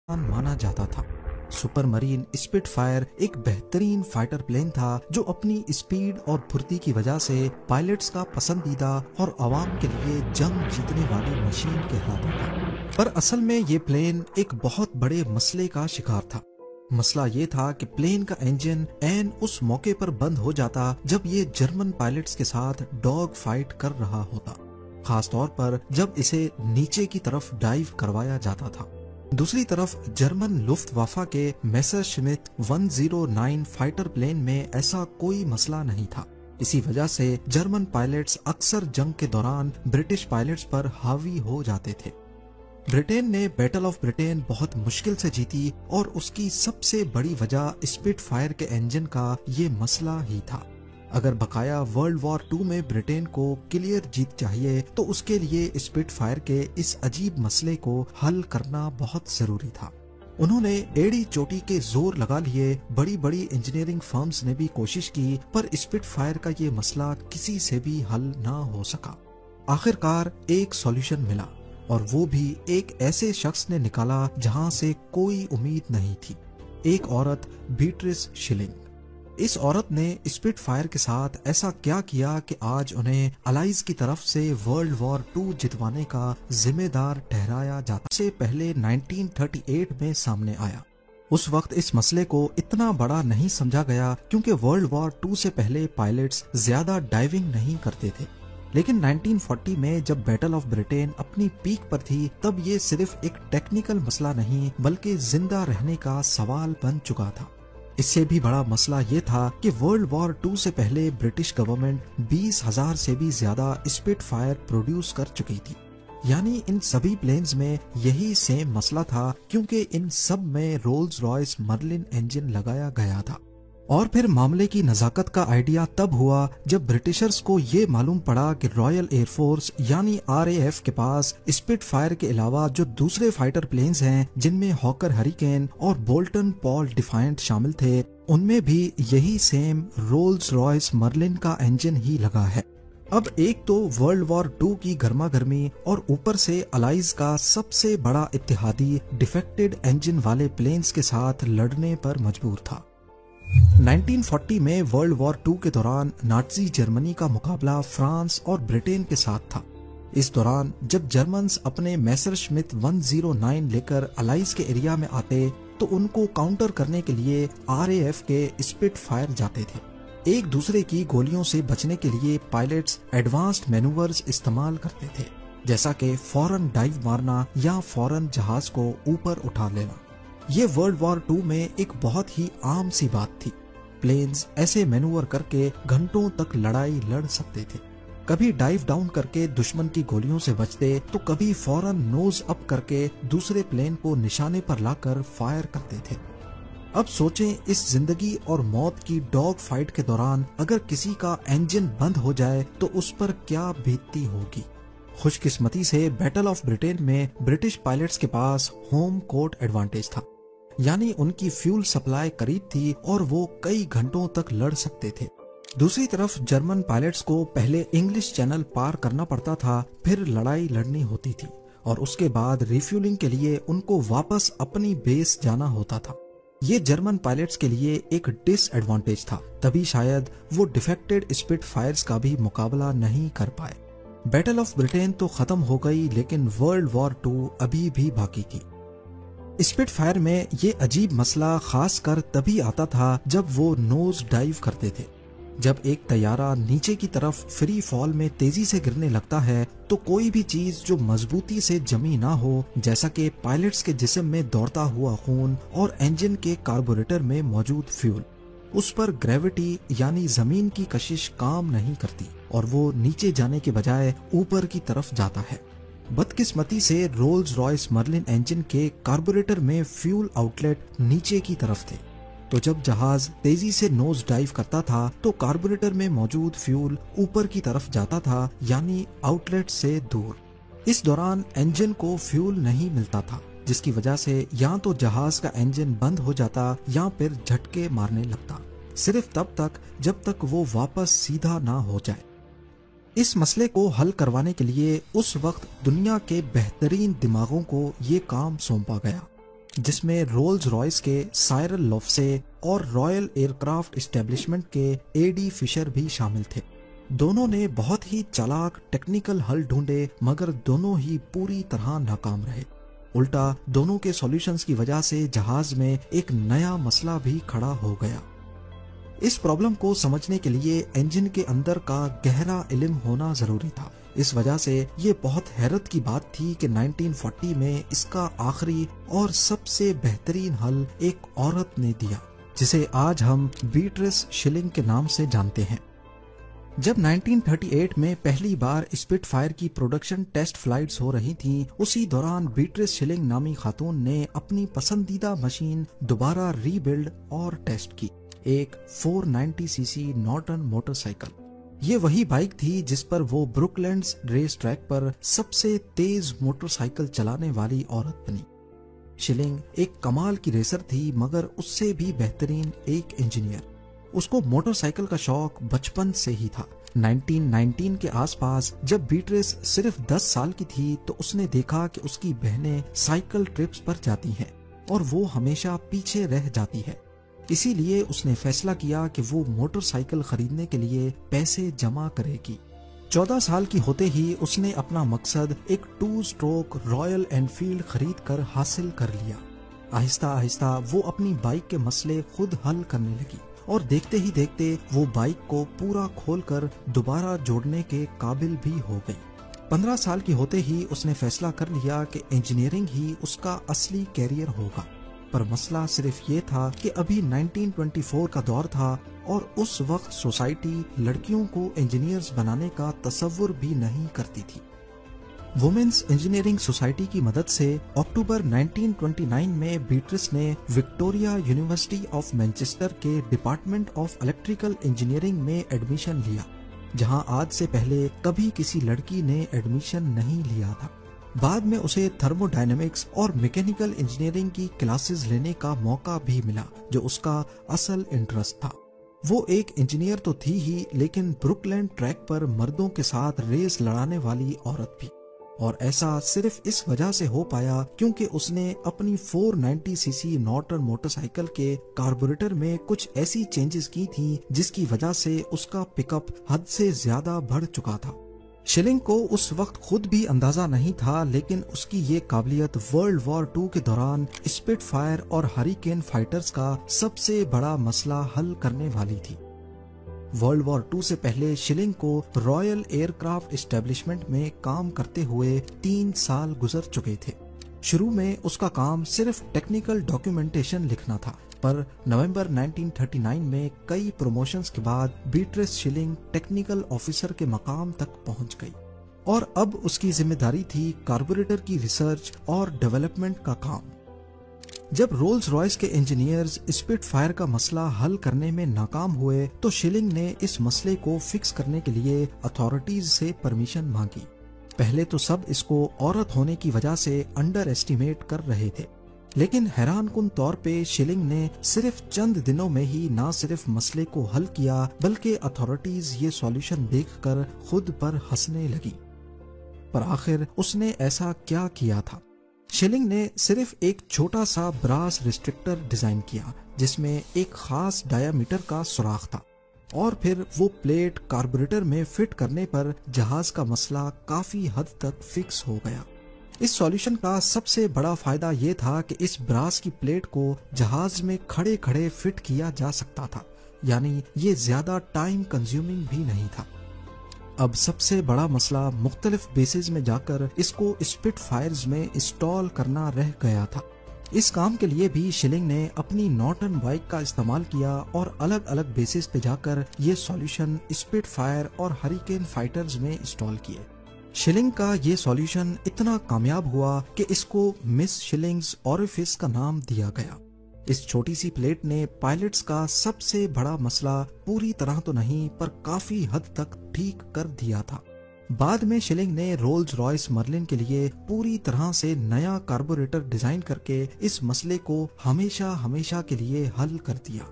माना जाता था। सुपर मरीन स्पिट फायर एक बेहतरीन फाइटर प्लेन था जो अपनी स्पीड और फुर्ती की वजह से पायलट्स का पसंदीदा और आवाम के लिए जंग जीतने वाली मशीन कहलाता था। पर असल में ये प्लेन एक बहुत बड़े मसले का शिकार था। मसला ये था कि प्लेन का इंजन ऐन उस मौके पर बंद हो जाता जब ये जर्मन पायलट्स के साथ डॉग फाइट कर रहा होता, खास तौर पर जब इसे नीचे की तरफ डाइव करवाया जाता था। दूसरी तरफ जर्मन लुफ्टवाफा के मेसरश्मिट 109 फाइटर प्लेन में ऐसा कोई मसला नहीं था। इसी वजह से जर्मन पायलट्स अक्सर जंग के दौरान ब्रिटिश पायलट्स पर हावी हो जाते थे। ब्रिटेन ने बैटल ऑफ ब्रिटेन बहुत मुश्किल से जीती और उसकी सबसे बड़ी वजह स्पिट फायर के इंजन का ये मसला ही था। अगर बकाया वर्ल्ड वॉर 2 में ब्रिटेन को क्लियर जीत चाहिए तो उसके लिए स्पिट फायर के इस अजीब मसले को हल करना बहुत जरूरी था। उन्होंने एड़ी चोटी के जोर लगा लिए, बड़ी बड़ी इंजीनियरिंग फर्म्स ने भी कोशिश की, पर स्पिट फायर का ये मसला किसी से भी हल ना हो सका। आखिरकार एक सॉल्यूशन मिला, और वो भी एक ऐसे शख्स ने निकाला जहां से कोई उम्मीद नहीं थी। एक औरत, बीट्रिस शिलिंग। इस औरत ने स्पिट फायर के साथ ऐसा क्या किया कि आज उन्हें अलाइज की तरफ से वर्ल्ड वॉर 2 जितवाने का जिम्मेदार ठहराया जाता से पहले 1938 में सामने आया। उस वक्त इस मसले को इतना बड़ा नहीं समझा गया क्योंकि वर्ल्ड वॉर 2 से पहले पायलट्स ज्यादा डाइविंग नहीं करते थे। लेकिन 1940 में जब बैटल ऑफ ब्रिटेन अपनी पीक पर थी तब ये सिर्फ एक टेक्निकल मसला नहीं बल्कि जिंदा रहने का सवाल बन चुका था। इससे भी बड़ा मसला ये था कि वर्ल्ड वॉर 2 से पहले ब्रिटिश गवर्नमेंट 20,000 से भी ज्यादा स्पिट फायर प्रोड्यूस कर चुकी थी। यानी इन सभी प्लेन्स में यही सेम मसला था क्योंकि इन सब में रोल्स रॉयस मर्लिन इंजन लगाया गया था। और फिर मामले की नजाकत का आइडिया तब हुआ जब ब्रिटिशर्स को ये मालूम पड़ा कि रॉयल एयरफोर्स यानी RAF के पास स्पिट फायर के अलावा जो दूसरे फाइटर प्लेन्स हैं जिनमें हॉकर हरिकेन और बोल्टन पॉल डिफायंट शामिल थे, उनमें भी यही सेम रोल्स रॉयस मर्लिन का इंजन ही लगा है। अब एक तो वर्ल्ड वॉर 2 की गर्मा गर्मी और ऊपर से अलाइज का सबसे बड़ा इत्तेहादी डिफेक्टेड इंजन वाले प्लेन्स के साथ लड़ने पर मजबूर था। 1940 में वर्ल्ड वॉर 2 के दौरान नाज़ी जर्मनी का मुकाबला फ्रांस और ब्रिटेन के साथ था। इस दौरान जब जर्मन्स अपने मेसरश्मिट 109 लेकर अलाइज के एरिया में आते तो उनको काउंटर करने के लिए RAF के स्पिट फायर जाते थे। एक दूसरे की गोलियों से बचने के लिए पायलट्स एडवांस्ड मैनूवर्स इस्तेमाल करते थे, जैसा कि फौरन डाइव मारना या फौरन जहाज को ऊपर उठा लेना। ये वर्ल्ड वॉर 2 में एक बहुत ही आम सी बात थी। प्लेन्स ऐसे मैनूवर करके घंटों तक लड़ाई लड़ सकते थे। कभी डाइव डाउन करके दुश्मन की गोलियों से बचते तो कभी फौरन नोज अप करके दूसरे प्लेन को निशाने पर लाकर फायर करते थे। अब सोचें, इस जिंदगी और मौत की डॉग फाइट के दौरान अगर किसी का इंजन बंद हो जाए तो उस पर क्या बीतती होगी। खुशकिस्मती से बैटल ऑफ ब्रिटेन में ब्रिटिश पायलट्स के पास होम कोर्ट एडवांटेज था, यानी उनकी फ्यूल सप्लाई करीब थी और वो कई घंटों तक लड़ सकते थे। दूसरी तरफ जर्मन पायलट्स को पहले इंग्लिश चैनल पार करना पड़ता था, फिर लड़ाई लड़नी होती थी और उसके बाद रिफ्यूलिंग के लिए उनको वापस अपनी बेस जाना होता था। ये जर्मन पायलट्स के लिए एक डिसएडवांटेज था, तभी शायद वो डिफेक्टेड स्पिट फायर्स का भी मुकाबला नहीं कर पाए। बैटल ऑफ ब्रिटेन तो खत्म हो गई, लेकिन वर्ल्ड वॉर 2 अभी भी बाकी थी। स्पिट फायर में ये अजीब मसला खासकर तभी आता था जब वो नोज डाइव करते थे। जब एक तैयारा नीचे की तरफ फ्री फॉल में तेजी से गिरने लगता है तो कोई भी चीज जो मजबूती से जमी ना हो, जैसा कि पायलट्स के जिस्म में दौड़ता हुआ खून और इंजन के कार्बोरेटर में मौजूद फ्यूल, उस पर ग्रेविटी यानी जमीन की कशिश काम नहीं करती और वो नीचे जाने के बजाय ऊपर की तरफ जाता है। बदकिस्मती से रोल्स रॉयस मर्लिन इंजन के कार्बोरेटर में फ्यूल आउटलेट नीचे की तरफ थे, तो जब जहाज तेजी से नोज डाइव करता था तो कार्बोरेटर में मौजूद फ्यूल ऊपर की तरफ जाता था, यानी आउटलेट से दूर। इस दौरान इंजन को फ्यूल नहीं मिलता था, जिसकी वजह से या तो जहाज का इंजन बंद हो जाता या फिर झटके मारने लगता, सिर्फ तब तक जब तक वो वापस सीधा ना हो जाए। इस मसले को हल करवाने के लिए उस वक्त दुनिया के बेहतरीन दिमागों को ये काम सौंपा गया। जिसमें रोल्स रॉयस के साइरल लोफ्से और रॉयल एयरक्राफ्ट एस्टेब्लिशमेंट के एडी फिशर भी शामिल थे। दोनों ने बहुत ही चालाक टेक्निकल हल ढूंढे, मगर दोनों ही पूरी तरह नाकाम रहे। उल्टा दोनों के सॉल्यूशंस की वजह से जहाज में एक नया मसला भी खड़ा हो गया। इस प्रॉब्लम को समझने के लिए इंजन के अंदर का गहरा इल्म होना जरूरी था। इस वजह से ये बहुत हैरत की बात थी कि 1940 में इसका आखिरी और सबसे बेहतरीन हल एक औरत ने दिया, जिसे आज हम बीट्रिस शिलिंग के नाम से जानते हैं। जब 1938 में पहली बार स्पिटफायर की प्रोडक्शन टेस्ट फ्लाइट्स हो रही थीं, उसी दौरान बीट्रिस शिलिंग नामी खातून ने अपनी पसंदीदा मशीन दोबारा रीबिल्ड और टेस्ट की, एक 490 सीसी नॉर्टन मोटरसाइकिल। ये वही बाइक थी जिस पर वो ब्रुकलैंड्स रेस ट्रैक पर सबसे तेज मोटरसाइकिल चलाने वाली औरत बनी। शिलिंग एक कमाल की रेसर थी, मगर उससे भी बेहतरीन एक इंजीनियर। उसको मोटरसाइकिल का शौक बचपन से ही था। 1919 के आसपास जब बीट्रिस सिर्फ 10 साल की थी तो उसने देखा कि उसकी बहनें साइकिल ट्रिप्स पर जाती हैं और वो हमेशा पीछे रह जाती है। इसीलिए उसने फैसला किया कि वो मोटरसाइकिल खरीदने के लिए पैसे जमा करेगी। 14 साल की होते ही उसने अपना मकसद एक 2 स्ट्रोक रॉयल एनफील्ड खरीद कर हासिल कर लिया। आहिस्ता आहिस्ता वो अपनी बाइक के मसले खुद हल करने लगी और देखते ही देखते वो बाइक को पूरा खोलकर दोबारा जोड़ने के काबिल भी हो गई। 15 साल की होते ही उसने फैसला कर लिया कि इंजीनियरिंग ही उसका असली कैरियर होगा। पर मसला सिर्फ ये था कि अभी 1924 का दौर था और उस वक्त सोसाइटी लड़कियों को इंजीनियर्स बनाने का तसव्वुर भी नहीं करती थी। वुमेन्स इंजीनियरिंग सोसाइटी की मदद से अक्टूबर 1929 में बीट्रिस ने विक्टोरिया यूनिवर्सिटी ऑफ मैनचेस्टर के डिपार्टमेंट ऑफ इलेक्ट्रिकल इंजीनियरिंग में एडमिशन लिया, जहां आज से पहले कभी किसी लड़की ने एडमिशन नहीं लिया था। बाद में उसे थर्मोडायनेमिक्स और मैकेनिकल इंजीनियरिंग की क्लासेस लेने का मौका भी मिला, जो उसका असल इंटरेस्ट था। वो एक इंजीनियर तो थी ही, लेकिन ब्रुकलैंड ट्रैक पर मर्दों के साथ रेस लड़ाने वाली औरत भी। और ऐसा सिर्फ इस वजह से हो पाया क्योंकि उसने अपनी 490 सीसी नॉर्टन मोटरसाइकिल के कार्बोरेटर में कुछ ऐसी चेंजेस की थी जिसकी वजह से उसका पिकअप हद से ज्यादा बढ़ चुका था। शिलिंग को उस वक्त खुद भी अंदाजा नहीं था, लेकिन उसकी ये काबिलियत वर्ल्ड वॉर 2 के दौरान स्पिटफायर और हरिकेन फाइटर्स का सबसे बड़ा मसला हल करने वाली थी। वर्ल्ड वॉर 2 से पहले शिलिंग को रॉयल एयरक्राफ्ट एस्टेब्लिशमेंट में काम करते हुए 3 साल गुजर चुके थे। शुरू में उसका काम सिर्फ टेक्निकल डॉक्यूमेंटेशन लिखना था, पर नवंबर 1939 में कई प्रमोशंस के बाद बीट्रिस शिलिंग टेक्निकल ऑफिसर के मकाम तक पहुंच गई और अब उसकी जिम्मेदारी थी कार्बोरेटर की रिसर्च और डेवलपमेंट का काम। जब रोल्स रॉयस के इंजीनियर्स स्पिटफायर का मसला हल करने में नाकाम हुए तो शिलिंग ने इस मसले को फिक्स करने के लिए अथॉरिटीज से परमिशन मांगी। पहले तो सब इसको औरत होने की वजह से अंडर एस्टिमेट कर रहे थे, लेकिन हैरानकुन तौर पे शिलिंग ने सिर्फ चंद दिनों में ही न सिर्फ मसले को हल किया, बल्कि अथॉरिटीज ये सॉल्यूशन देखकर खुद पर हंसने लगी। पर आखिर उसने ऐसा क्या किया था? शिलिंग ने सिर्फ एक छोटा सा ब्रास रिस्ट्रिक्टर डिजाइन किया जिसमें एक खास डायामीटर का सुराख था, और फिर वो प्लेट कार्बोरेटर में फिट करने पर जहाज का मसला काफी हद तक फिक्स हो गया। इस सॉल्यूशन का सबसे बड़ा फायदा ये था कि इस ब्रास की प्लेट को जहाज में खड़े खड़े फिट किया जा सकता था, यानी ये ज्यादा टाइम कंज्यूमिंग भी नहीं था। अब सबसे बड़ा मसला मुख्तलिफ बेसिस में जाकर इसको स्पिटफायर्स में इंस्टॉल करना रह गया था। इस काम के लिए भी शिलिंग ने अपनी नॉर्टन बाइक का इस्तेमाल किया और अलग अलग बेसिस पे जाकर ये सॉल्यूशन स्पिटफायर और हरिकेन फाइटर्स में इंस्टॉल किए। शिलिंग का ये सॉल्यूशन इतना कामयाब हुआ कि इसको मिस शिलिंग्स ऑरिफिस का नाम दिया गया। इस छोटी सी प्लेट ने पायलट्स का सबसे बड़ा मसला पूरी तरह तो नहीं पर काफी हद तक ठीक कर दिया था। बाद में शिलिंग ने रोल्स रॉयस मर्लिन के लिए पूरी तरह से नया कार्बोरेटर डिजाइन करके इस मसले को हमेशा हमेशा के लिए हल कर दिया।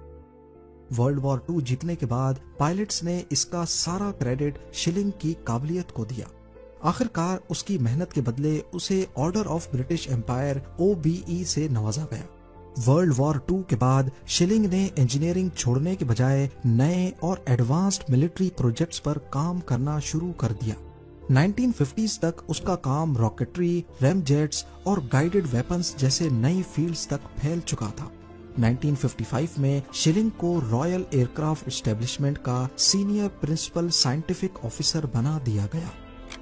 वर्ल्ड वॉर 2 जीतने के बाद पायलट्स ने इसका सारा क्रेडिट शिलिंग की काबिलियत को दिया। آخرکار اس کی محنت کے بدلے اسے order of British umpire OBE سے نوازا گیا۔ ورلڈ وار 2 کے بعد شلنگ نے انجینئرنگ چھوڑنے کے بجائے نئے اور ایڈوانسڈ ملٹری پروجیکٹس پر کام کرنا شروع کر دیا۔ 1950s تک اس کا کام راکٹری، ریم جیٹس اور گائیڈڈ ویپنز جیسے نئی فیلڈز تک پھیل چکا تھا۔ 1955 میں شلنگ کو رائل ایئرکرافٹ اسٹیبلشمنٹ کا سینئر پرنسپل سائنٹیفک آفیسر بنا دیا گیا۔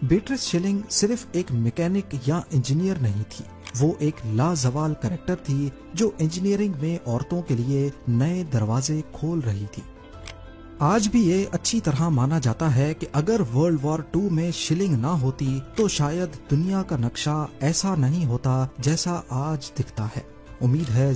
بیٹرس شلنگ صرف ایک میکینک یا انجینئر نہیں تھی، وہ ایک لازوال کریکٹر تھی جو انجینئرنگ میں عورتوں کے لیے نئے دروازے کھول رہی تھی۔ آج بھی یہ اچھی طرح مانا جاتا ہے کہ اگر ورلڈ وار 2 میں شلنگ نہ ہوتی تو شاید دنیا کا نقشہ ایسا نہیں ہوتا جیسا آج دکھتا ہے۔ امید ہے